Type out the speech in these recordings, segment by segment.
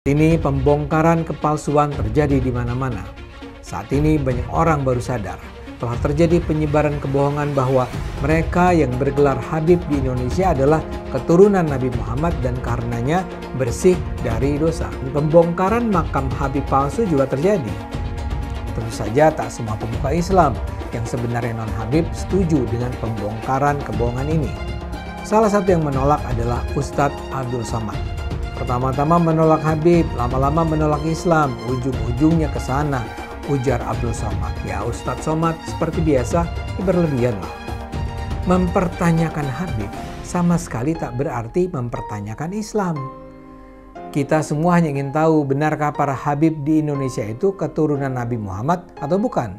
Ini pembongkaran kepalsuan terjadi di mana-mana. Saat ini banyak orang baru sadar telah terjadi penyebaran kebohongan bahwa mereka yang bergelar Habib di Indonesia adalah keturunan Nabi Muhammad dan karenanya bersih dari dosa. Pembongkaran makam Habib palsu juga terjadi. Tentu saja tak semua pemuka Islam yang sebenarnya non-Habib setuju dengan pembongkaran kebohongan ini. Salah satu yang menolak adalah Ustadz Abdul Somad. Pertama-tama menolak Habib, lama-lama menolak Islam, ujung-ujungnya ke sana, ujar Abdul Somad. Ya Ustadz Somad seperti biasa, berlebihan lah. Mempertanyakan Habib sama sekali tak berarti mempertanyakan Islam. Kita semua hanya ingin tahu benarkah para Habib di Indonesia itu keturunan Nabi Muhammad atau bukan.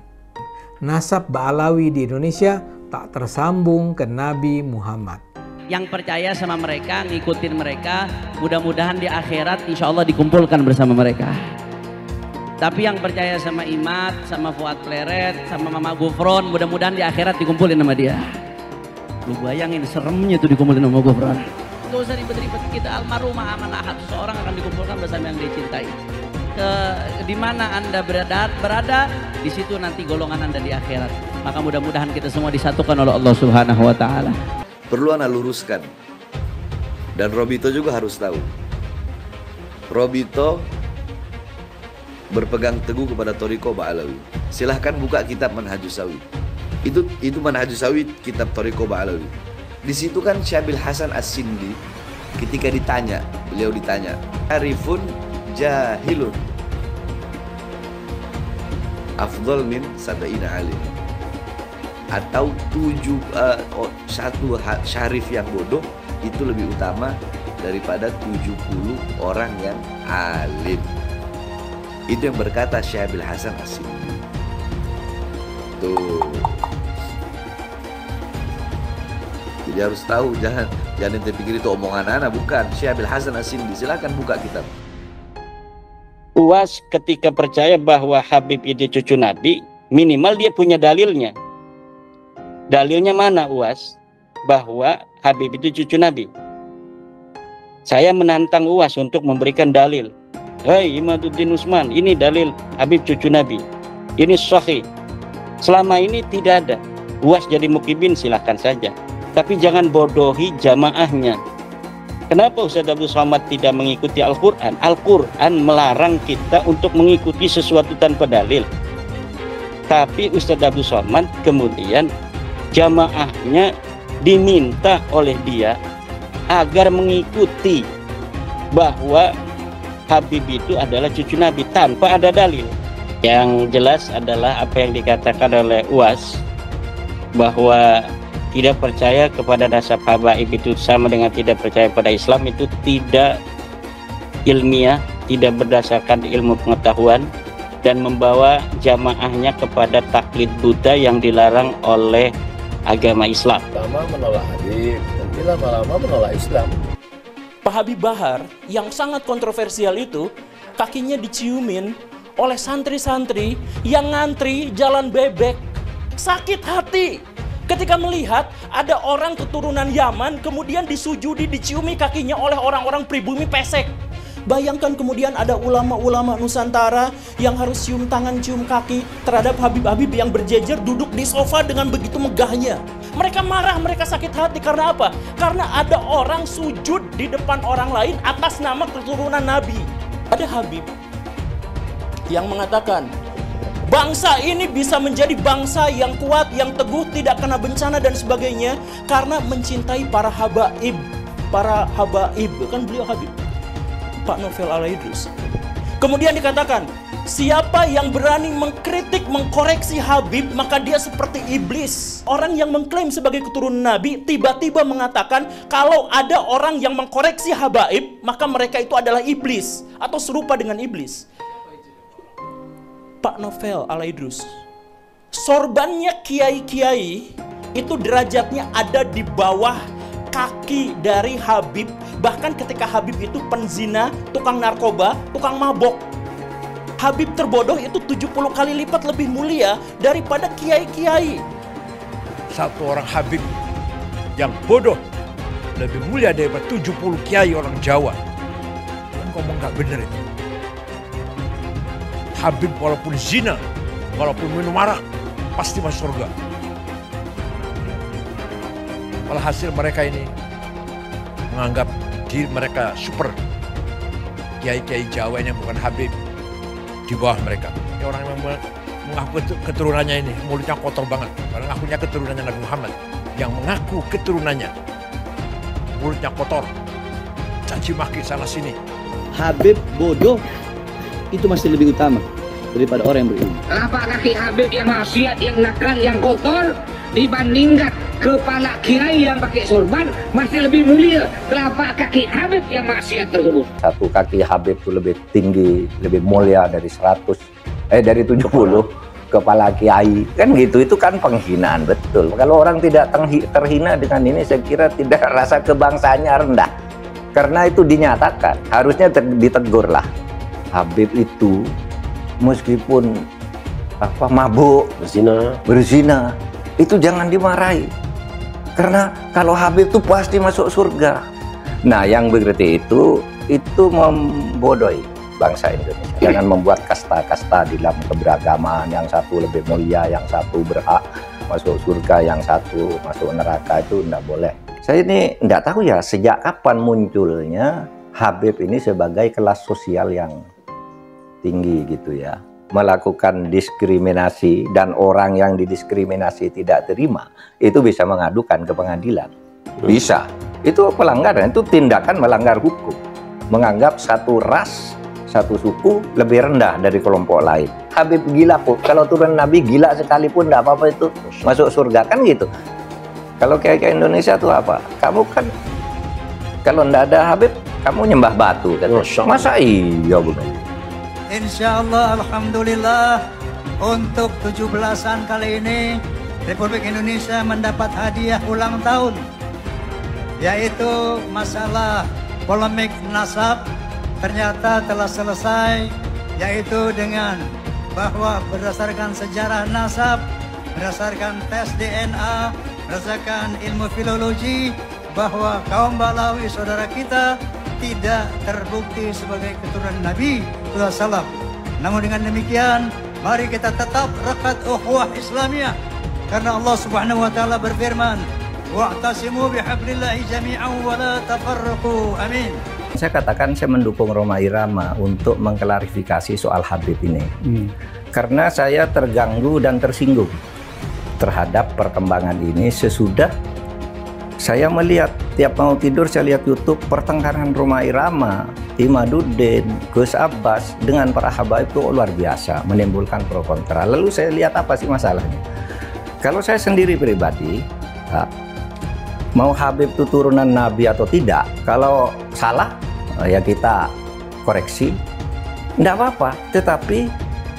Nasab Ba'alawi di Indonesia tak tersambung ke Nabi Muhammad. Yang percaya sama mereka, ngikutin mereka, mudah-mudahan di akhirat insya Allah dikumpulkan bersama mereka. Tapi yang percaya sama Imad, sama Fuad Pleret, sama Mama Gufron, mudah-mudahan di akhirat dikumpulin sama dia. Lu bayangin seremnya tuh dikumpulin sama Gufron. Gak usah ribet-ribet, kita almarhumah aman ahad, seseorang akan dikumpulkan bersama yang dia cintai. Di mana Anda berada, di situ nanti golongan Anda di akhirat. Maka mudah-mudahan kita semua disatukan oleh Allah Subhanahu wa Ta'ala. Perlu Anda luruskan, dan Robito juga harus tahu. Robito berpegang teguh kepada Thariqah Ba'alawi. Silahkan buka kitab Manhajus Sawi. Itu Manhajus Sawi, kitab Thariqah Ba'alawi. Di situ kan Syabil Hasan As-Sindi ketika beliau ditanya, Arifun jahilun afdal min sab'ina alim. Atau satu syarif yang bodoh itu lebih utama daripada 70 orang yang alim. Itu yang berkata Syabil Hasan As-Sindi. Tuh. Jadi harus tahu, jangan ente pikir itu omongan anak, bukan. Syabil Hasan As-Sindi, silakan buka kitab. UAS ketika percaya bahwa Habib itu cucu Nabi, minimal dia punya dalilnya. Dalilnya mana UAS? Bahwa Habib itu cucu Nabi. Saya menantang UAS untuk memberikan dalil. Hei Imaduddin Usman, ini dalil Habib cucu Nabi. Ini sahih. Selama ini tidak ada. UAS jadi mukibin silahkan saja. Tapi jangan bodohi jamaahnya. Kenapa Ustadz Abdul Somad tidak mengikuti Al-Quran? Al-Quran melarang kita untuk mengikuti sesuatu tanpa dalil. Tapi Ustadz Abdul Somad kemudian jamaahnya diminta oleh dia agar mengikuti bahwa Habib itu adalah cucu Nabi tanpa ada dalil. Yang jelas adalah apa yang dikatakan oleh UAS bahwa tidak percaya kepada nasab Habib itu sama dengan tidak percaya pada Islam, itu tidak ilmiah, tidak berdasarkan ilmu pengetahuan, dan membawa jamaahnya kepada taklid buta yang dilarang oleh agama Islam. Lama menolak Habib, nanti lama-lama menolak Islam. Pak Habib Bahar yang sangat kontroversial itu kakinya diciumin oleh santri-santri yang ngantri jalan bebek. Sakit hati ketika melihat ada orang keturunan Yaman kemudian disujudi, diciumi kakinya oleh orang-orang pribumi pesek. Bayangkan kemudian ada ulama-ulama Nusantara yang harus cium tangan, cium kaki terhadap Habib-Habib yang berjejer duduk di sofa dengan begitu megahnya. Mereka marah, mereka sakit hati karena apa? Karena ada orang sujud di depan orang lain atas nama keturunan Nabi. Ada Habib yang mengatakan, bangsa ini bisa menjadi bangsa yang kuat, yang teguh, tidak kena bencana dan sebagainya karena mencintai para habaib. Para habaib, kan beliau Habib, Pak Novel Al-Idrus. Kemudian dikatakan, siapa yang berani mengkritik, mengkoreksi Habib, maka dia seperti iblis. Orang yang mengklaim sebagai keturunan Nabi tiba-tiba mengatakan kalau ada orang yang mengkoreksi habaib, maka mereka itu adalah iblis atau serupa dengan iblis. Pak Novel Al-Idrus. Sorbannya kiai-kiai itu derajatnya ada di bawah kaki dari Habib. Bahkan ketika Habib itu penzina, tukang narkoba, tukang mabok. Habib terbodoh itu 70 kali lipat lebih mulia daripada kiai-kiai. Satu orang Habib yang bodoh lebih mulia daripada 70 kiai orang Jawa. Kan ngomong nggak bener itu. Habib walaupun zina, walaupun minum arak, pasti masuk surga. Walhasil mereka ini menganggap diri mereka super. Kiai-kiai Jawa ini yang bukan Habib di bawah mereka. Ini orang yang mengaku keturunannya ini mulutnya kotor banget. Karena ngakunya keturunannya Nabi Muhammad. Yang mengaku keturunannya mulutnya kotor, caci maki sana sini. Habib bodoh itu masih lebih utama daripada orang yang berilmu. Telapak kaki Habib yang maksiat, yang nakal, yang kotor dibandingkan kepala kiai yang pakai sorban masih lebih mulia telapak kaki Habib yang maksiat tersebut. Satu kaki Habib itu lebih tinggi, lebih mulia dari 70 kepala kiai. Kan gitu, itu kan penghinaan betul. Kalau orang tidak terhina dengan ini, saya kira tidak rasa kebangsaannya rendah. Karena itu dinyatakan, harusnya ditegur lah. Habib itu meskipun mabuk, berzina, itu jangan dimarahi. Karena kalau Habib itu pasti masuk surga. Nah, yang begitu itu membodohi bangsa Indonesia. Jangan membuat kasta-kasta di dalam keberagaman. Yang satu lebih mulia, yang satu berhak masuk surga, yang satu masuk neraka, itu tidak boleh. Saya ini tidak tahu ya sejak kapan munculnya Habib ini sebagai kelas sosial yang tinggi gitu ya, melakukan diskriminasi, dan orang yang didiskriminasi tidak terima itu bisa mengadukan ke pengadilan. Bisa. Itu pelanggaran, itu tindakan melanggar hukum. Menganggap satu ras, satu suku lebih rendah dari kelompok lain. Habib gila kok, kalau turun Nabi gila sekalipun tidak apa-apa itu masuk surga, kan gitu. Kalau kayak Indonesia tuh apa? Kamu kan kalau tidak ada Habib, kamu nyembah batu kan? Masa iya begitu? Insya Allah, alhamdulillah, untuk 17-an kali ini Republik Indonesia mendapat hadiah ulang tahun, yaitu masalah polemik nasab ternyata telah selesai, yaitu dengan bahwa berdasarkan sejarah nasab, berdasarkan tes DNA, berdasarkan ilmu filologi, bahwa kaum Balawi saudara kita tidak terbukti sebagai keturunan Nabi SAW. Namun dengan demikian, mari kita tetap rakat ukhuwah Islamiyah, karena Allah Subhanahu wa taala berfirman, wa'tasimu bihablillahi jami'an wa la tafarraqu. Amin. Saya katakan saya mendukung Rhoma Irama untuk mengklarifikasi soal Habib ini. Karena saya terganggu dan tersinggung terhadap perkembangan ini sesudah saya melihat tiap mau tidur saya lihat YouTube pertengkaran Rhoma Irama, Imaduddin, Gus Abbas dengan para habaib itu luar biasa, menimbulkan pro kontra. Lalu saya lihat apa sih masalahnya? Kalau saya sendiri pribadi, mau Habib itu turunan Nabi atau tidak, kalau salah ya kita koreksi, tidak apa-apa. Tetapi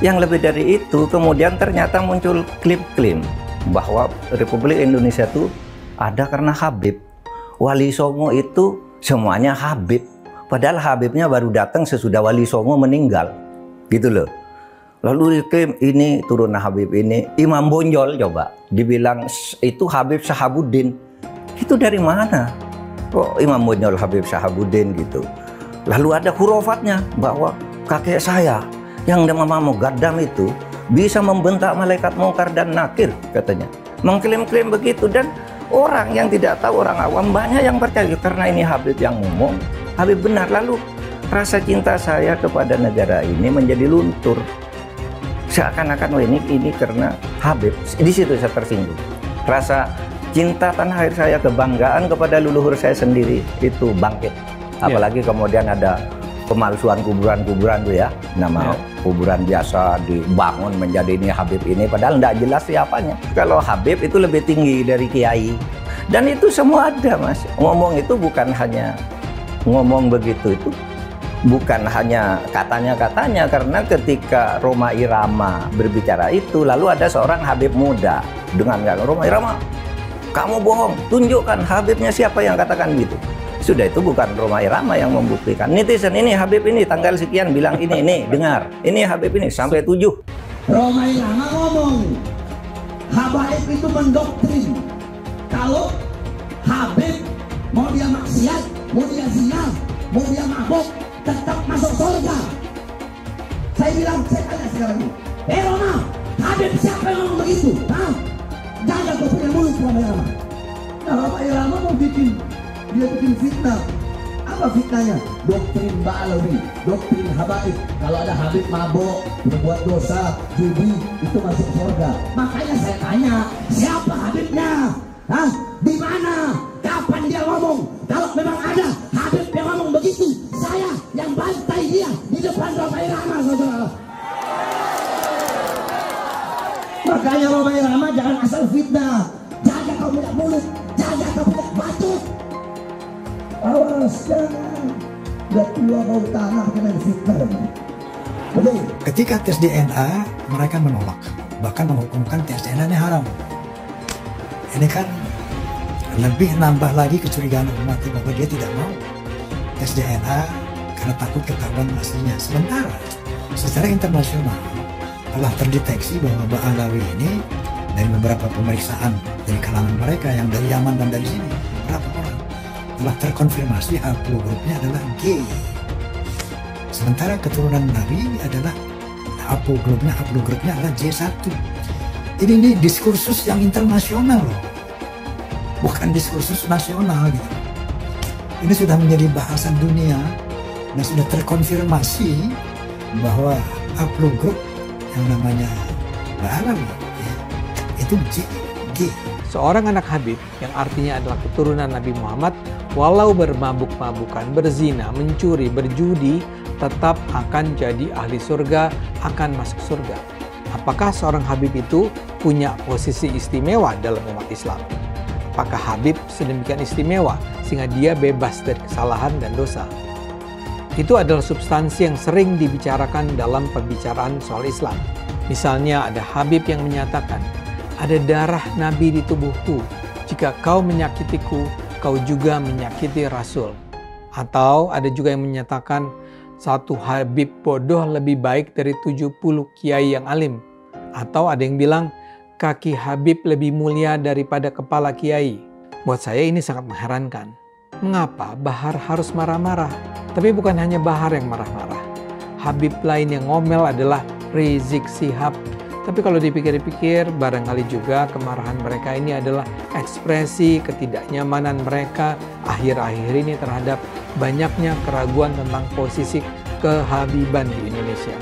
yang lebih dari itu, kemudian ternyata muncul klaim-klaim bahwa Republik Indonesia itu ada karena Habib. Wali Songo itu semuanya Habib. Padahal Habibnya baru datang sesudah Wali Songo meninggal. Gitu loh. Lalu diklaim ini turunan Habib ini. Imam Bonjol coba dibilang itu Habib Sahabuddin. Itu dari mana? Kok Imam Bonjol Habib Sahabuddin gitu. Lalu ada hurufatnya bahwa kakek saya yang nama Mugaddam itu bisa membentak malaikat mungkar dan nakir katanya. Mengklaim-klaim begitu, dan orang yang tidak tahu, orang awam banyak yang percaya karena ini Habib yang ngomong, Habib benar. Lalu rasa cinta saya kepada negara ini menjadi luntur. Seakan-akan ini karena Habib. Di situ saya tersinggung. Rasa cinta tanah air saya, kebanggaan kepada leluhur saya sendiri itu bangkit. Apalagi kemudian ada pemalsuan kuburan-kuburan tuh ya, nama kuburan biasa dibangun menjadi ini Habib ini, padahal tidak jelas siapanya. Kalau Habib itu lebih tinggi dari kiai, dan itu semua ada mas. Ngomong itu bukan hanya ngomong begitu, itu bukan hanya katanya-katanya, karena ketika Rhoma Irama berbicara itu, lalu ada seorang Habib muda dengan Rhoma Irama, kamu bohong, tunjukkan Habibnya siapa yang katakan gitu. Sudah, itu bukan Rhoma Irama yang membuktikan. Netizen ini Habib ini tanggal sekian bilang ini dengar. Ini Habib ini sampai 7. Rhoma Irama ngomong, habaib itu mendoktrin. Kalau Habib mau dia maksiat, mau dia zina, mau dia mabuk, tetap masuk surga. Saya bilang, saya tanya sekarang ini. Roma, Habib siapa yang ngomong begitu? Hah? Jaga kau punya mulut Roma Irama. Nah, Roma Irama mau bikin fitnah. Apa fitnahnya? Doktrin Ba'alawi, doktrin Habaib. Kalau ada Habib mabok, berbuat dosa, judi, itu masuk surga. Makanya saya tanya, siapa Habibnya? Hah? Di mana? Kapan dia ngomong? Kalau memang ada Habib yang ngomong begitu, saya yang bantai dia di depan Roma Irama, saudara. Makanya Roma Irama jangan asal fitnah. Jaga kau punya mulut, jaga kau punya batu. Awas, jangan. Udah tua kau tanah kena fitnah. Betul. Ketika tes DNA, mereka menolak, bahkan menghukumkan tes DNA ini haram. Ini kan lebih nambah lagi kecurigaan umat bahwa dia tidak mau tes DNA karena takut ketahuan aslinya. Sementara secara internasional telah terdeteksi bahwa Ba'alawi ini dari beberapa pemeriksaan dari kalangan mereka yang dari Yaman dan dari sini, beberapa orang telah terkonfirmasi haplogrupnya adalah G. Sementara keturunan Nabi adalah haplogrupnya adalah J1. Ini diskursus yang internasional loh, bukan diskursus nasional gitu. Ini sudah menjadi bahasan dunia dan sudah terkonfirmasi bahwa haplogrup yang namanya Ba'alawi ya, itu G. Seorang anak Habib yang artinya adalah keturunan Nabi Muhammad, walau bermabuk-mabukan, berzina, mencuri, berjudi, tetap akan jadi ahli surga, akan masuk surga. Apakah seorang Habib itu punya posisi istimewa dalam umat Islam? Apakah Habib sedemikian istimewa sehingga dia bebas dari kesalahan dan dosa? Itu adalah substansi yang sering dibicarakan dalam pembicaraan soal Islam. Misalnya ada Habib yang menyatakan, ada darah Nabi di tubuhku. Jika kau menyakitiku, kau juga menyakiti Rasul. Atau ada juga yang menyatakan, satu Habib bodoh lebih baik dari 70 kiai yang alim. Atau ada yang bilang, kaki Habib lebih mulia daripada kepala kiai. Buat saya ini sangat mengherankan. Mengapa Bahar harus marah-marah? Tapi bukan hanya Bahar yang marah-marah. Habib lain yang ngomel adalah Rizik Syihab. Tapi kalau dipikir-pikir, barangkali juga kemarahan mereka ini adalah ekspresi ketidaknyamanan mereka akhir-akhir ini terhadap banyaknya keraguan tentang posisi kehabiban di Indonesia.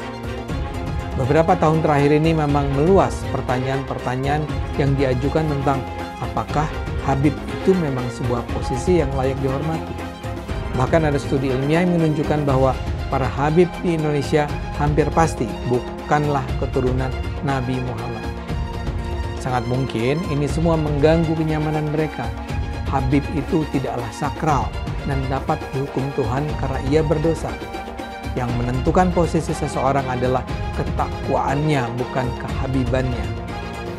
Beberapa tahun terakhir ini memang meluas pertanyaan-pertanyaan yang diajukan tentang apakah Habib itu memang sebuah posisi yang layak dihormati. Bahkan ada studi ilmiah yang menunjukkan bahwa para Habib di Indonesia hampir pasti bukanlah keturunan Nabi Muhammad. Sangat mungkin ini semua mengganggu kenyamanan mereka. Habib itu tidaklah sakral dan dapat dihukum Tuhan karena ia berdosa. Yang menentukan posisi seseorang adalah ketakwaannya, bukan kehabibannya.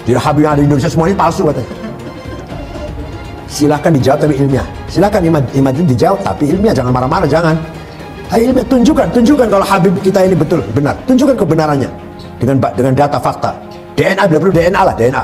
Tidak Habib yang ada di Indonesia semuanya palsu katanya. Silahkan dijawab tapi ilmiah. Silahkan imam itu dijawab tapi ilmiah, jangan marah-marah, jangan. Ayo ilmiah, tunjukkan kalau Habib kita ini betul, benar. Tunjukkan kebenarannya dengan data fakta. DNA, tidak perlu DNA lah, DNA.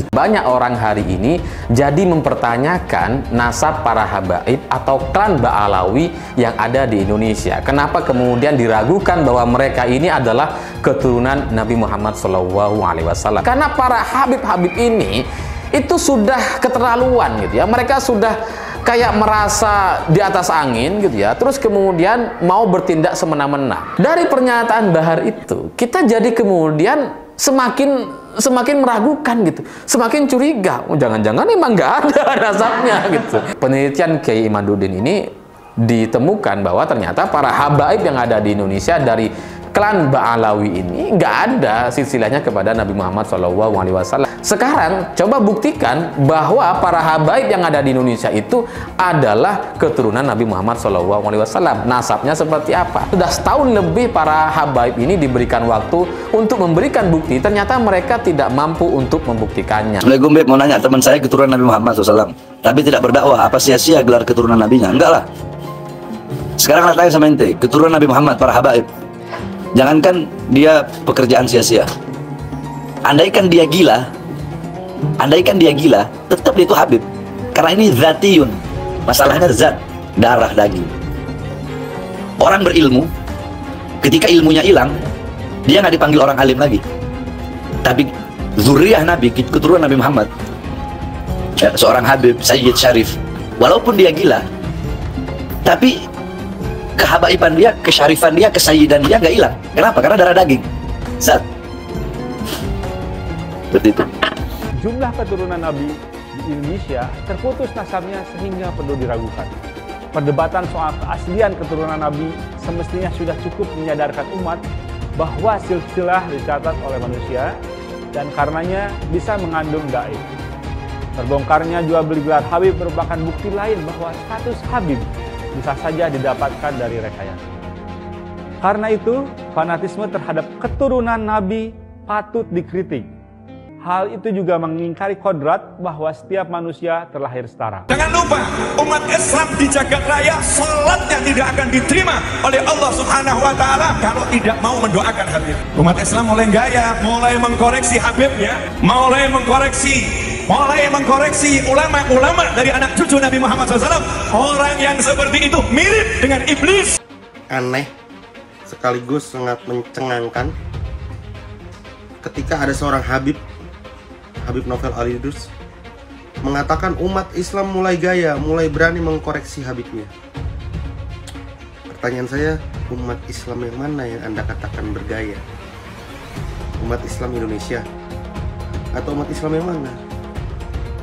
Banyak orang hari ini jadi mempertanyakan nasab para habaib atau klan Ba'alawi yang ada di Indonesia. Kenapa kemudian diragukan bahwa mereka ini adalah keturunan Nabi Muhammad SAW? Karena para habib-habib ini itu sudah keterlaluan gitu ya. Mereka sudah kayak merasa di atas angin gitu ya. Terus kemudian mau bertindak semena-mena. Dari pernyataan Bahar itu, kita jadi kemudian semakin meragukan gitu, semakin curiga. Oh, jangan-jangan emang nggak ada nasabnya gitu. Penelitian Kiai Imaduddin ini ditemukan bahwa ternyata para habaib yang ada di Indonesia dari klan Ba'alawi ini nggak ada silsilahnya kepada Nabi Muhammad SAW. Sekarang coba buktikan bahwa para habaib yang ada di Indonesia itu adalah keturunan Nabi Muhammad SAW. Nasabnya seperti apa? Sudah setahun lebih para habaib ini diberikan waktu untuk memberikan bukti. Ternyata mereka tidak mampu untuk membuktikannya. Assalamualaikum Beb, mau nanya, teman saya keturunan Nabi Muhammad SAW tapi tidak berdakwah, apa sia-sia gelar keturunan nabinya? Enggak lah. Sekarang tanya sama ente, keturunan Nabi Muhammad, para habaib, jangankan dia pekerjaan sia-sia, andaikan dia gila, tetap dia itu Habib. Karena ini zatiyun, masalahnya zat, darah, daging. Orang berilmu, ketika ilmunya hilang, Dia nggak dipanggil orang alim lagi. Tapi zuriyah Nabi, keturunan Nabi Muhammad, seorang Habib Sayyid Syarif, walaupun dia gila, tapi kehabaiban dia, kesyarifan dia, kesayyidan dia nggak hilang. Kenapa? Karena darah daging. Zat. Seperti itu. Jumlah keturunan Nabi di Indonesia terputus nasabnya sehingga perlu diragukan. Perdebatan soal keaslian keturunan Nabi semestinya sudah cukup menyadarkan umat bahwa silsilah dicatat oleh manusia dan karenanya bisa mengandung gaib. Terbongkarnya jual beli gelar Habib merupakan bukti lain bahwa status Habib bisa saja didapatkan dari rekayasa. Karena itu, fanatisme terhadap keturunan Nabi patut dikritik. Hal itu juga mengingkari kodrat bahwa setiap manusia terlahir setara. Jangan lupa, umat Islam di jagat raya salatnya tidak akan diterima oleh Allah Subhanahu wa Ta'ala kalau tidak mau mendoakan Habib. Umat Islam mulai gaya, mulai mengkoreksi Habibnya, mulai mengkoreksi ulama-ulama dari anak cucu Nabi Muhammad SAW. Orang yang seperti itu mirip dengan iblis. Aneh sekaligus sangat mencengangkan ketika ada seorang Habib Novel Al-Idrus mengatakan umat Islam mulai gaya, mulai berani mengkoreksi Habibnya. Pertanyaan saya, umat Islam yang mana yang Anda katakan bergaya? Umat Islam Indonesia atau umat Islam yang mana?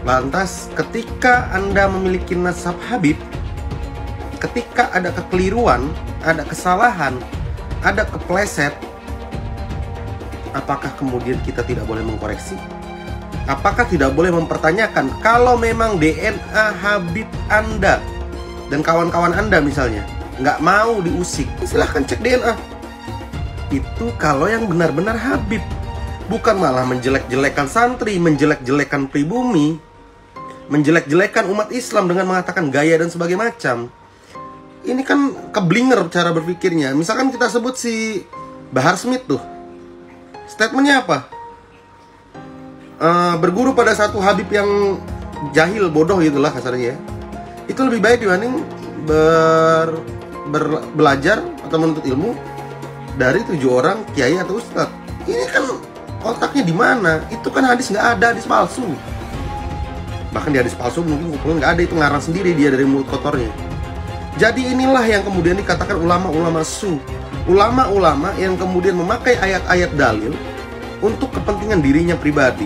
Lantas ketika Anda memiliki nasab Habib, ketika ada kekeliruan, ada kesalahan, ada kepleset, apakah kemudian kita tidak boleh mengkoreksi? Apakah tidak boleh mempertanyakan kalau memang DNA Habib Anda dan kawan-kawan Anda misalnya nggak mau diusik, silahkan cek DNA. Itu kalau yang benar-benar Habib, bukan malah menjelek-jelekan santri, menjelek-jelekan pribumi, menjelek-jelekan umat Islam dengan mengatakan gaya dan sebagainya macam. Ini kan keblinger cara berpikirnya. Misalkan kita sebut si Bahar Smith tuh, statementnya apa? Berguru pada satu Habib yang jahil, bodoh gitulah kasarnya ya. Itu lebih baik dibanding belajar atau menuntut ilmu dari 7 orang kiai atau ustadz. Ini kan otaknya di mana? Itu kan hadis nggak ada, hadis palsu. Bahkan di hadis palsu mungkin nggak ada, itu ngarang sendiri dia dari mulut kotornya. Jadi inilah yang kemudian dikatakan ulama-ulama su, ulama-ulama yang kemudian memakai ayat-ayat dalil untuk kepentingan dirinya pribadi.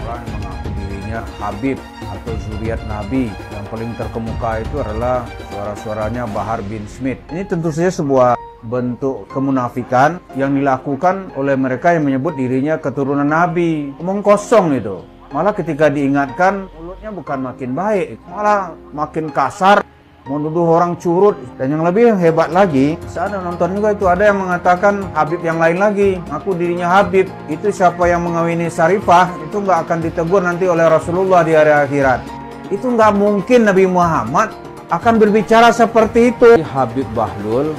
Orang yang mengaku dirinya Habib atau zuriat Nabi, yang paling terkemuka itu adalah suara-suaranya Bahar bin Smith. Ini tentu saja sebuah bentuk kemunafikan yang dilakukan oleh mereka yang menyebut dirinya keturunan Nabi. Omong kosong itu. Malah ketika diingatkan, mulutnya bukan makin baik, malah makin kasar, menuduh orang curut. Dan yang lebih hebat lagi, saya ada nonton juga itu, ada yang mengatakan Habib yang lain lagi, ngaku dirinya Habib. Itu siapa yang mengawini Syarifah, itu nggak akan ditegur nanti oleh Rasulullah di hari akhirat. Itu nggak mungkin Nabi Muhammad akan berbicara seperti itu. Habib Bahlul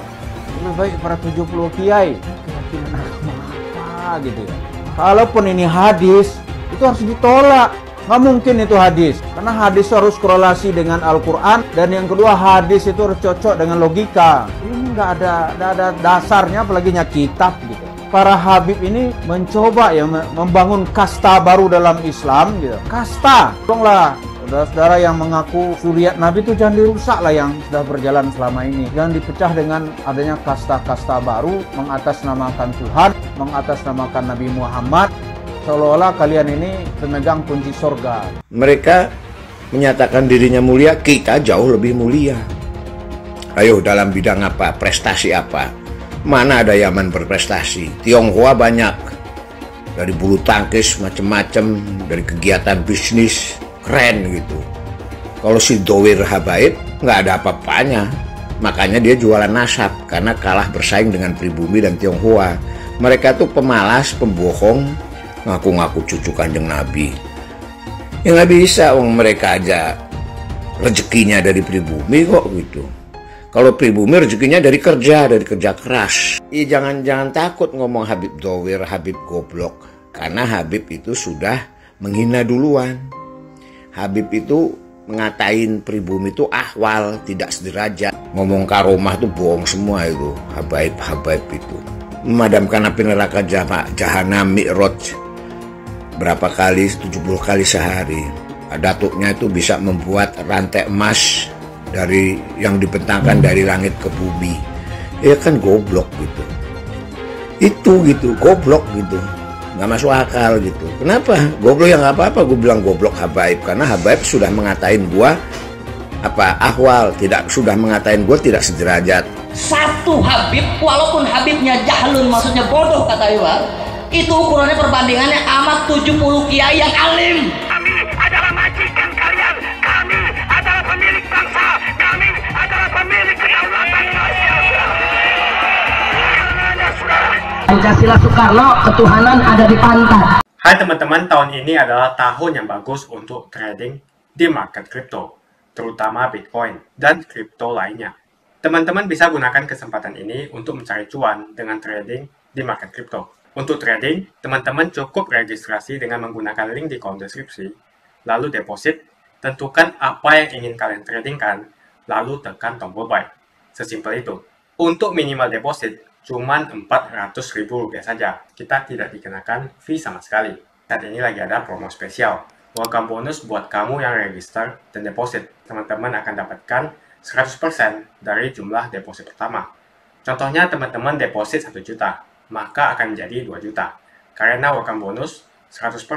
lebih baik para 70 kiai. Keyakinan agama apa gitu ya. Kalaupun ini hadis, itu harus ditolak. Nggak mungkin itu hadis, karena hadis harus korelasi dengan Al-Quran, dan yang kedua hadis itu harus cocok dengan logika. Ini nggak ada dasarnya, apalagi kitab gitu. Para Habib ini mencoba ya membangun kasta baru dalam Islam gitu. Kasta, tolonglah saudara-saudara yang mengaku zuriat Nabi itu jangan dirusak lah yang sudah berjalan selama ini. Jangan dipecah dengan adanya kasta-kasta baru, mengatasnamakan Tuhan, mengatasnamakan Nabi Muhammad. Seolah-olah kalian ini pemegang kunci surga. Mereka menyatakan dirinya mulia, kita jauh lebih mulia. Ayo dalam bidang apa, prestasi apa? Mana ada Yaman berprestasi? Tionghoa banyak. Dari bulu tangkis macam-macam, dari kegiatan bisnis, keren gitu. Kalau si Dowir Habaib nggak ada apa-apanya. Makanya dia jualan nasab, karena kalah bersaing dengan pribumi dan Tionghoa. Mereka tuh pemalas, pembohong, ngaku-ngaku cucu Kanjeng Nabi. Ya nggak bisa, mereka aja rezekinya dari pribumi kok gitu. Kalau pribumi rezekinya dari kerja keras. Jangan takut ngomong Habib Dowir, Habib goblok, karena Habib itu sudah menghina duluan. Habib itu ngatain pribumi itu ahwal, tidak sederajat. Ngomong karomah tuh bohong semua itu, habaib itu. memadamkan api neraka jahanam Mi'raj berapa kali, 70 kali sehari. Datuknya itu bisa membuat rantai emas dari yang dibentangkan dari langit ke bumi. Ya kan goblok gitu. Itu gitu, goblok gitu. Nggak masuk akal gitu. Kenapa? Goblok yang nggak apa-apa, gue bilang goblok habaib. Karena habaib sudah mengatain gue ahwal, sudah mengatain gue tidak sederajat. Satu Habib, walaupun Habibnya jahlun, maksudnya bodoh kata Iwan, itu ukurannya perbandingannya amat 70 kiai yang alim. Kami adalah majikan kalian. Kami adalah pemilik bangsa. Kami adalah pemilik kedaulatan nasional. Pancasila Soekarno, ketuhanan ada di pantat. Hai teman-teman, tahun ini adalah tahun yang bagus untuk trading di market kripto, terutama Bitcoin dan kripto lainnya. Teman-teman bisa gunakan kesempatan ini untuk mencari cuan dengan trading di market kripto. Untuk trading, teman-teman cukup registrasi dengan menggunakan link di kolom deskripsi, lalu deposit, tentukan apa yang ingin kalian tradingkan, lalu tekan tombol buy. Sesimpel itu. Untuk minimal deposit, cuman Rp400.000 saja. Kita tidak dikenakan fee sama sekali. Saat ini lagi ada promo spesial. Welcome bonus buat kamu yang register dan deposit. Teman-teman akan dapatkan 100% dari jumlah deposit pertama. Contohnya teman-teman deposit 1 juta, maka akan menjadi 2 juta. Karena welcome bonus 100%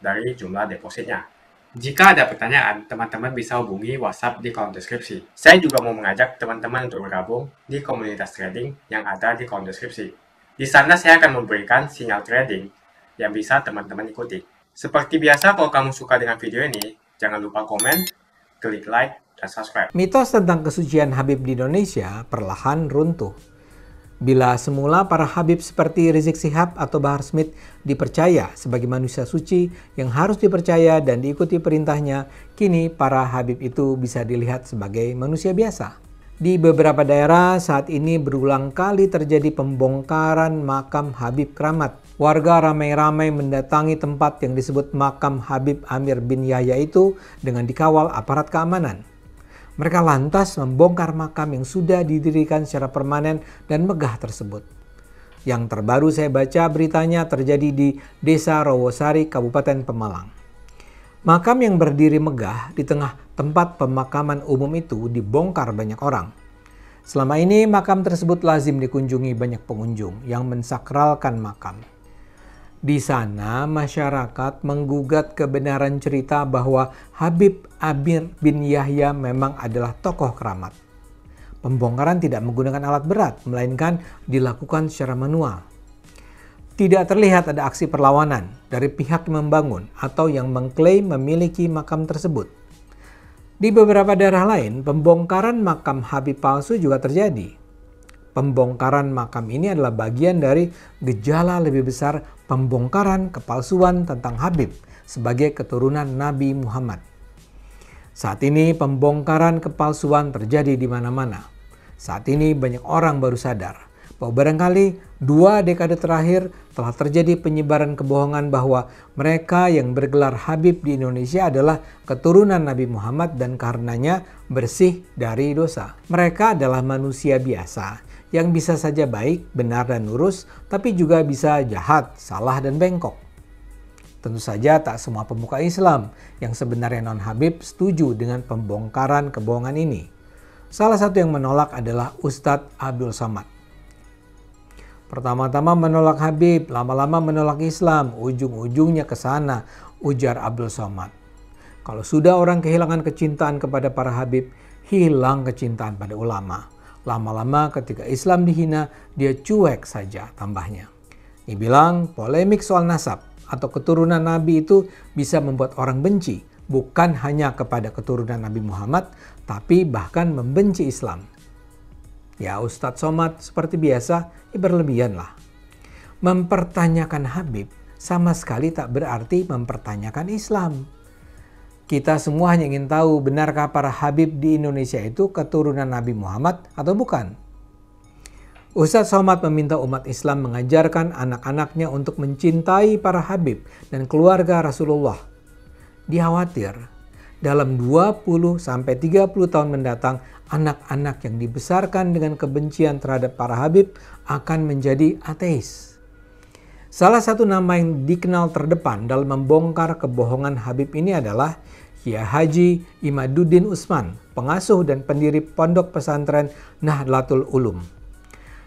dari jumlah depositnya. Jika ada pertanyaan, teman-teman bisa hubungi WhatsApp di kolom deskripsi. Saya juga mau mengajak teman-teman untuk bergabung di komunitas trading yang ada di kolom deskripsi. Di sana saya akan memberikan sinyal trading yang bisa teman-teman ikuti. Seperti biasa, kalau kamu suka dengan video ini, jangan lupa komen, klik like, dan subscribe. Mitos tentang kesucian Habib di Indonesia perlahan runtuh. Bila semula para Habib seperti Rizik Syihab atau Bahar Smith dipercaya sebagai manusia suci yang harus dipercaya dan diikuti perintahnya, kini para Habib itu bisa dilihat sebagai manusia biasa. Di beberapa daerah saat ini berulang kali terjadi pembongkaran makam Habib Keramat. Warga ramai-ramai mendatangi tempat yang disebut makam Habib Amir bin Yahya itu dengan dikawal aparat keamanan. Mereka lantas membongkar makam yang sudah didirikan secara permanen dan megah tersebut. Yang terbaru saya baca beritanya terjadi di Desa Rawosari, Kabupaten Pemalang. Makam yang berdiri megah di tengah tempat pemakaman umum itu dibongkar banyak orang. Selama ini makam tersebut lazim dikunjungi banyak pengunjung yang mensakralkan makam. Di sana masyarakat menggugat kebenaran cerita bahwa Habib Amir bin Yahya memang adalah tokoh keramat. Pembongkaran tidak menggunakan alat berat, melainkan dilakukan secara manual. Tidak terlihat ada aksi perlawanan dari pihak yang membangun atau yang mengklaim memiliki makam tersebut. Di beberapa daerah lain, pembongkaran makam Habib palsu juga terjadi. Pembongkaran makam ini adalah bagian dari gejala lebih besar pembongkaran kepalsuan tentang Habib sebagai keturunan Nabi Muhammad. Saat ini pembongkaran kepalsuan terjadi di mana-mana. Saat ini banyak orang baru sadar bahwa barangkali 2 dekade terakhir telah terjadi penyebaran kebohongan bahwa mereka yang bergelar Habib di Indonesia adalah keturunan Nabi Muhammad dan karenanya bersih dari dosa. Mereka adalah manusia biasa yang bisa saja baik, benar, dan lurus, tapi juga bisa jahat, salah, dan bengkok. Tentu saja tak semua pemuka Islam yang sebenarnya non-Habib setuju dengan pembongkaran kebohongan ini. Salah satu yang menolak adalah Ustadz Abdul Somad. Pertama-tama menolak Habib, lama-lama menolak Islam, ujung-ujungnya ke sana, ujar Abdul Somad. Kalau sudah orang kehilangan kecintaan kepada para Habib, hilang kecintaan pada ulama. Lama-lama ketika Islam dihina, dia cuek saja, tambahnya. Dia bilang polemik soal nasab atau keturunan Nabi itu bisa membuat orang benci, bukan hanya kepada keturunan Nabi Muhammad, tapi bahkan membenci Islam. Ya Ustadz Somad seperti biasa, berlebihan lah. Mempertanyakan Habib sama sekali tak berarti mempertanyakan Islam. Kita semua hanya ingin tahu benarkah para Habib di Indonesia itu keturunan Nabi Muhammad atau bukan. Ustadz Somad meminta umat Islam mengajarkan anak-anaknya untuk mencintai para Habib dan keluarga Rasulullah. Dia khawatir dalam 20-30 tahun mendatang anak-anak yang dibesarkan dengan kebencian terhadap para habib akan menjadi ateis. Salah satu nama yang dikenal terdepan dalam membongkar kebohongan Habib ini adalah Kiai Haji Imaduddin Usman, pengasuh dan pendiri Pondok Pesantren Nahdlatul Ulum.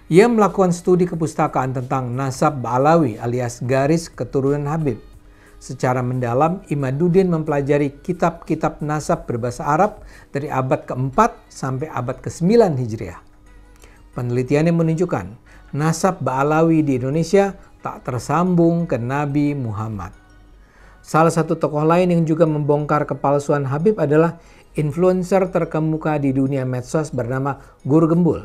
Ia melakukan studi kepustakaan tentang nasab Ba'alawi alias garis keturunan Habib. Secara mendalam, Imaduddin mempelajari kitab-kitab nasab berbahasa Arab dari abad ke-4 sampai abad ke-9 Hijriah. Penelitiannya menunjukkan nasab Ba'alawi di Indonesia tak tersambung ke Nabi Muhammad. Salah satu tokoh lain yang juga membongkar kepalsuan Habib adalah influencer terkemuka di dunia medsos bernama Guru Gembul.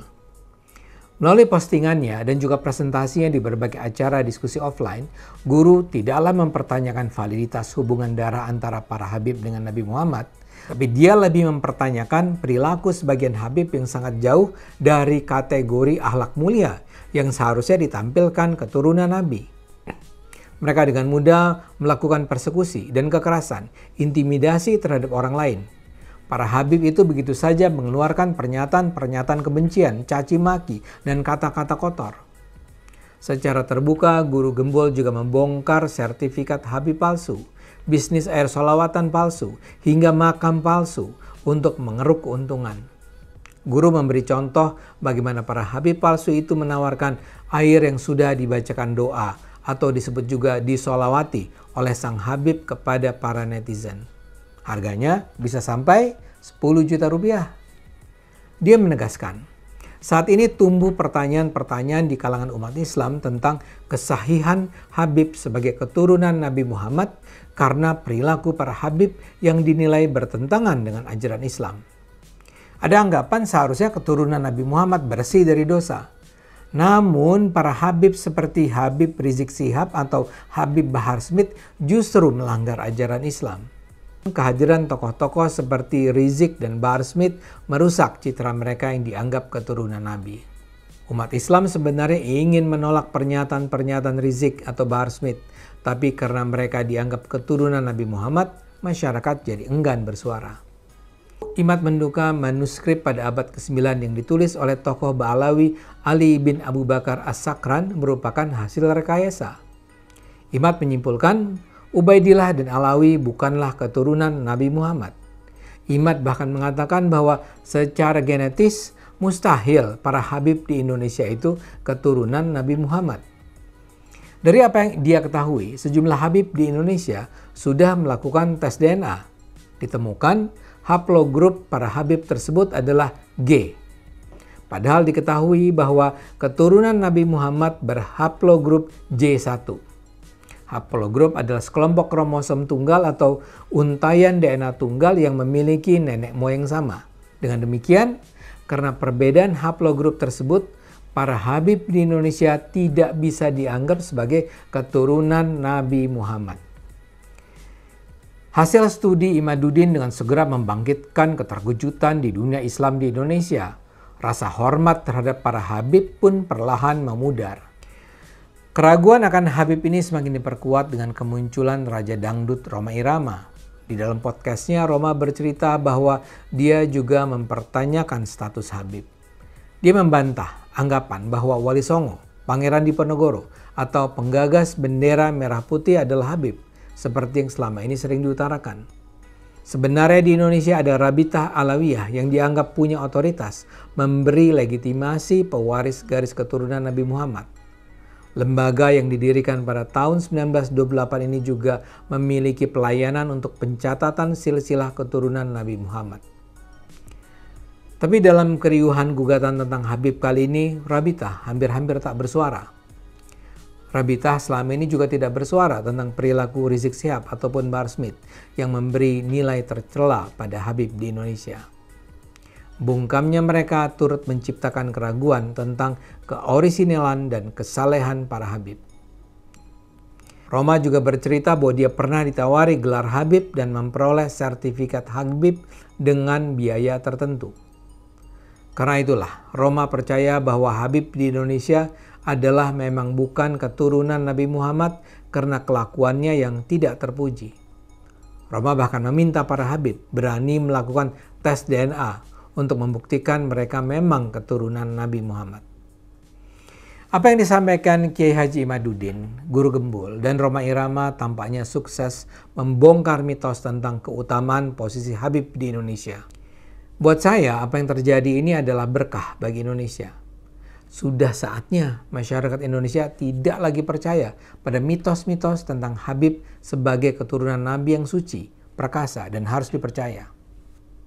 Melalui postingannya dan juga presentasinya di berbagai acara diskusi offline, Guru tidaklah mempertanyakan validitas hubungan darah antara para Habib dengan Nabi Muhammad, tapi dia lebih mempertanyakan perilaku sebagian Habib yang sangat jauh dari kategori akhlak mulia yang seharusnya ditampilkan keturunan Nabi. Mereka dengan mudah melakukan persekusi dan kekerasan, intimidasi terhadap orang lain. Para Habib itu begitu saja mengeluarkan pernyataan-pernyataan kebencian, caci maki, dan kata-kata kotor. Secara terbuka, Guru Gembul juga membongkar sertifikat Habib palsu, bisnis air sholawatan palsu, hingga makam palsu untuk mengeruk keuntungan. Guru memberi contoh bagaimana para Habib palsu itu menawarkan air yang sudah dibacakan doa atau disebut juga disolawati oleh sang Habib kepada para netizen. Harganya bisa sampai 10 juta rupiah. Dia menegaskan, saat ini tumbuh pertanyaan-pertanyaan di kalangan umat Islam tentang kesahihan Habib sebagai keturunan Nabi Muhammad karena perilaku para Habib yang dinilai bertentangan dengan ajaran Islam. Ada anggapan seharusnya keturunan Nabi Muhammad bersih dari dosa. Namun para Habib seperti Habib Rizik Syihab atau Habib Bahar Smith justru melanggar ajaran Islam. Kehadiran tokoh-tokoh seperti Rizik dan Bahar Smith merusak citra mereka yang dianggap keturunan Nabi. Umat Islam sebenarnya ingin menolak pernyataan-pernyataan Rizik atau Bahar Smith, tapi karena mereka dianggap keturunan Nabi Muhammad, masyarakat jadi enggan bersuara. Imad menduga manuskrip pada abad ke-9 yang ditulis oleh tokoh Ba'alawi Ali bin Abu Bakar As-Sakran merupakan hasil rekayasa. Imad menyimpulkan, Ubaidillah dan Alawi bukanlah keturunan Nabi Muhammad. Imad bahkan mengatakan bahwa secara genetis mustahil para Habib di Indonesia itu keturunan Nabi Muhammad. Dari apa yang dia ketahui, sejumlah Habib di Indonesia sudah melakukan tes DNA. Ditemukan haplogrup para Habib tersebut adalah G. Padahal diketahui bahwa keturunan Nabi Muhammad berhaplogrup J1. Haplogrup adalah sekelompok kromosom tunggal atau untayan DNA tunggal yang memiliki nenek moyang sama. Dengan demikian, karena perbedaan haplogrup tersebut, para Habib di Indonesia tidak bisa dianggap sebagai keturunan Nabi Muhammad. Hasil studi Imaduddin dengan segera membangkitkan keterkejutan di dunia Islam di Indonesia. Rasa hormat terhadap para Habib pun perlahan memudar. Keraguan akan Habib ini semakin diperkuat dengan kemunculan Raja Dangdut Rhoma Irama. Di dalam podcastnya, Rhoma bercerita bahwa dia juga mempertanyakan status Habib. Dia membantah anggapan bahwa Wali Songo, Pangeran Diponegoro, atau penggagas bendera merah putih adalah Habib, seperti yang selama ini sering diutarakan. Sebenarnya di Indonesia ada Rabitah Alawiyah yang dianggap punya otoritas memberi legitimasi pewaris garis keturunan Nabi Muhammad. Lembaga yang didirikan pada tahun 1928 ini juga memiliki pelayanan untuk pencatatan silsilah keturunan Nabi Muhammad. Tapi dalam keriuhan gugatan tentang Habib kali ini, Rabitah hampir-hampir tak bersuara. Rabitah selama ini juga tidak bersuara tentang perilaku Rizik Syihab ataupun Bahar Smith yang memberi nilai tercela pada Habib di Indonesia. Bungkamnya mereka turut menciptakan keraguan tentang keorisinalan dan kesalehan para Habib. Rhoma juga bercerita bahwa dia pernah ditawari gelar Habib dan memperoleh sertifikat Habib dengan biaya tertentu. Karena itulah, Rhoma percaya bahwa Habib di Indonesia adalah memang bukan keturunan Nabi Muhammad karena kelakuannya yang tidak terpuji. Rhoma bahkan meminta para Habib berani melakukan tes DNA untuk membuktikan mereka memang keturunan Nabi Muhammad. Apa yang disampaikan Kiai Haji Imaduddin, Guru Gembul, dan Rhoma Irama tampaknya sukses membongkar mitos tentang keutamaan posisi Habib di Indonesia. Buat saya, apa yang terjadi ini adalah berkah bagi Indonesia. Sudah saatnya masyarakat Indonesia tidak lagi percaya pada mitos-mitos tentang Habib sebagai keturunan Nabi yang suci, perkasa, dan harus dipercaya.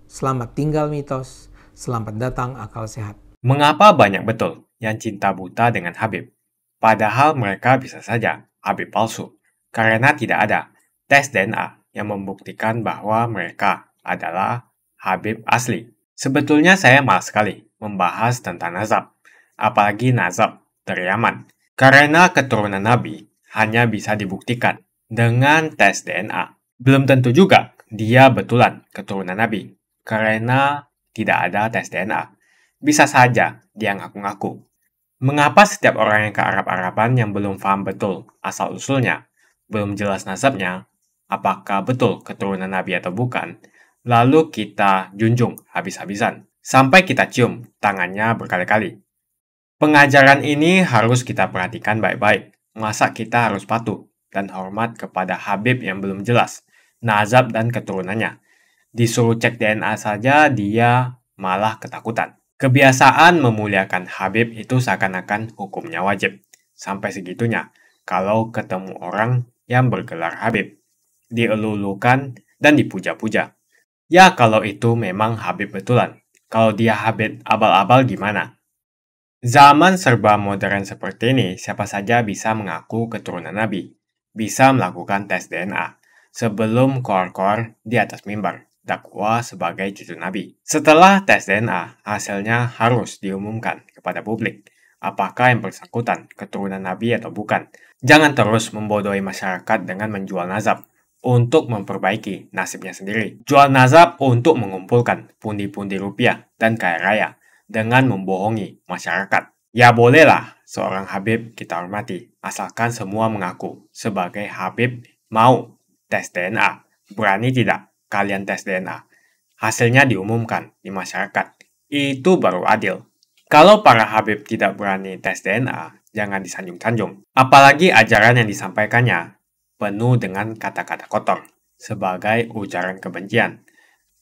Selamat tinggal mitos, selamat datang akal sehat. Mengapa banyak betul yang cinta buta dengan Habib? Padahal mereka bisa saja Habib palsu, karena tidak ada tes DNA yang membuktikan bahwa mereka adalah Habib asli. Sebetulnya saya malas sekali membahas tentang nazab, apalagi nazab dari Yaman, karena keturunan Nabi hanya bisa dibuktikan dengan tes DNA. Belum tentu juga dia betulan keturunan Nabi, karena tidak ada tes DNA. Bisa saja dia ngaku-ngaku. Mengapa setiap orang yang ke Arab-Araban yang belum paham betul asal-usulnya, belum jelas nasabnya, apakah betul keturunan Nabi atau bukan, lalu kita junjung habis-habisan, sampai kita cium tangannya berkali-kali. Pengajaran ini harus kita perhatikan baik-baik. Masa kita harus patuh dan hormat kepada Habib yang belum jelas nazab dan keturunannya? Disuruh cek DNA saja dia malah ketakutan. Kebiasaan memuliakan Habib itu seakan-akan hukumnya wajib. Sampai segitunya, kalau ketemu orang yang bergelar Habib, dielulukan dan dipuja-puja. Ya kalau itu memang Habib betulan. Kalau dia Habib abal-abal gimana? Zaman serba modern seperti ini, siapa saja bisa mengaku keturunan Nabi. Bisa melakukan tes DNA. Sebelum koar-koar di atas mimbar. Dakwah sebagai cucu Nabi. Setelah tes DNA, hasilnya harus diumumkan kepada publik. Apakah yang bersangkutan keturunan Nabi atau bukan? Jangan terus membodohi masyarakat dengan menjual nazab untuk memperbaiki nasibnya sendiri. Jual nazab untuk mengumpulkan pundi-pundi rupiah dan kaya raya dengan membohongi masyarakat. Ya bolehlah seorang Habib kita hormati, asalkan semua mengaku sebagai Habib mau tes DNA. Berani tidak kalian tes DNA? Hasilnya diumumkan di masyarakat. Itu baru adil. Kalau para Habib tidak berani tes DNA, jangan disanjung-sanjung. Apalagi ajaran yang disampaikannya penuh dengan kata-kata kotor sebagai ujaran kebencian.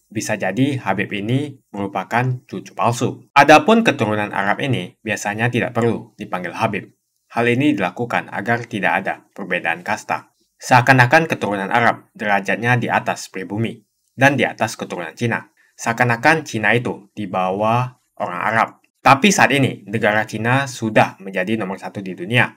Bisa jadi Habib ini merupakan cucu palsu. Adapun keturunan Arab ini biasanya tidak perlu dipanggil Habib. Hal ini dilakukan agar tidak ada perbedaan kasta. Seakan-akan keturunan Arab derajatnya di atas pribumi dan di atas keturunan Cina. Seakan-akan Cina itu di bawah orang Arab. Tapi saat ini negara Cina sudah menjadi nomor 1 di dunia.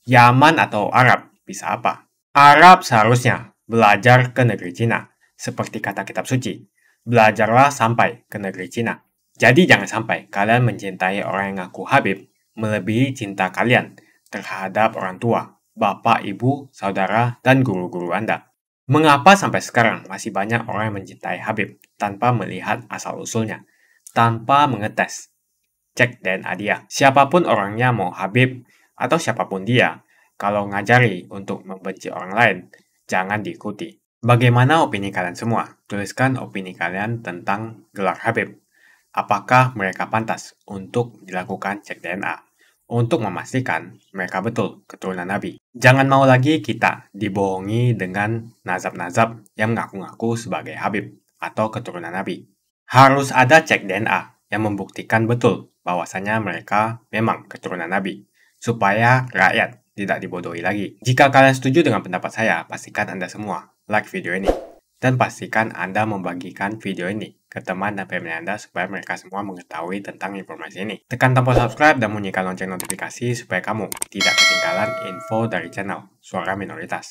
Yaman atau Arab bisa apa? Arab seharusnya belajar ke negeri Cina. Seperti kata kitab suci, belajarlah sampai ke negeri Cina. Jadi jangan sampai kalian mencintai orang yang ngaku Habib melebihi cinta kalian terhadap orang tua, bapak, ibu, saudara, dan guru-guru Anda. Mengapa sampai sekarang masih banyak orang yang mencintai Habib tanpa melihat asal-usulnya, tanpa mengetes, cek DNA dia. Siapapun orangnya, mau Habib atau siapapun dia, kalau ngajari untuk membenci orang lain, jangan diikuti. Bagaimana opini kalian semua? Tuliskan opini kalian tentang gelar Habib. Apakah mereka pantas untuk dilakukan cek DNA? Untuk memastikan mereka betul keturunan Nabi. Jangan mau lagi kita dibohongi dengan nazab-nazab yang mengaku-ngaku sebagai Habib atau keturunan Nabi. Harus ada cek DNA yang membuktikan betul bahwasanya mereka memang keturunan Nabi, supaya rakyat tidak dibodohi lagi. Jika kalian setuju dengan pendapat saya, pastikan Anda semua like video ini. Dan pastikan Anda membagikan video ini ke teman dan family Anda supaya mereka semua mengetahui tentang informasi ini. Tekan tombol subscribe dan bunyikan lonceng notifikasi supaya kamu tidak ketinggalan info dari channel Suara Minoritas.